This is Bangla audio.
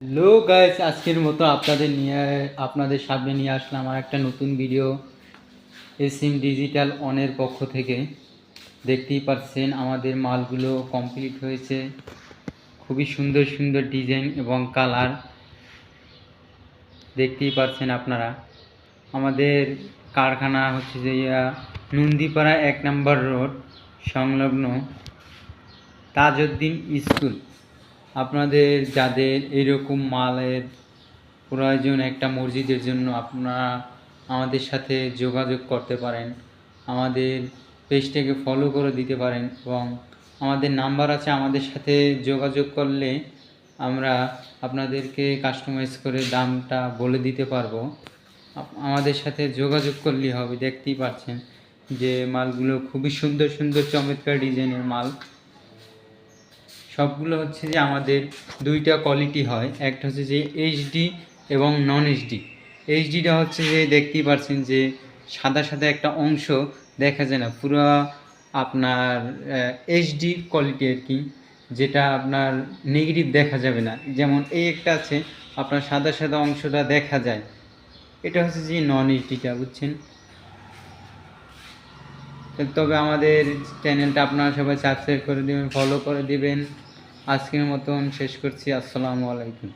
হ্যালো গাইস, আজকের মতো আপনাদের সামনে নিয়ে আসলাম আমার একটা নতুন ভিডিও এসএম ডিজিটাল অনের পক্ষ থেকে। দেখতেই পাচ্ছেন আমাদের মালগুলো কমপ্লিট হয়েছে, খুবই সুন্দর সুন্দর ডিজাইন এবং কালার দেখতেই পাচ্ছেন আপনারা। আমাদের কারখানা হচ্ছে যে নন্দীপাড়া 1 নম্বর রোড সংলগ্ন তাজউদ্দিন স্কুল। আপনাদের যাদের এরকম মালের প্রয়োজন একটা মসজিদের জন্য, আপনারা আমাদের সাথে যোগাযোগ করতে পারেন, আমাদের পেজটাকে ফলো করে দিতে পারেন এবং আমাদের নাম্বার আছে। আমাদের সাথে যোগাযোগ করলে আমরা আপনাদেরকে কাস্টমাইজ করে দামটা বলে দিতে পারবো। আমাদের সাথে যোগাযোগ করলেই হবে। দেখতেই পাচ্ছেন যে মালগুলো খুবই সুন্দর সুন্দর চমৎকার ডিজাইনের মাল। সবগুলো হচ্ছে যে আমাদের দুইটা কোয়ালিটি হয়, একটা হচ্ছে যে এইচডি এবং নন এইচডি। এইচডিটা হচ্ছে যে দেখতেই পাচ্ছেন যে সাদা সাদা একটা অংশ দেখা যায় না, পুরো আপনার এইচডি কোয়ালিটি আর কি, যেটা আপনার নেগেটিভ দেখা যাবে না। যেমন এই একটা আছে আপনার সাদা সাদা অংশটা দেখা যায়, এটা হচ্ছে যে নন এইচডিটা, বুঝছেন। তবে আমাদের চ্যানেলটা আপনারা সবাই সাবস্ক্রাইব করে দেবেন, ফলো করে দিবেন। আজকের মতন শেষ করছি। আসসালামু আলাইকুম।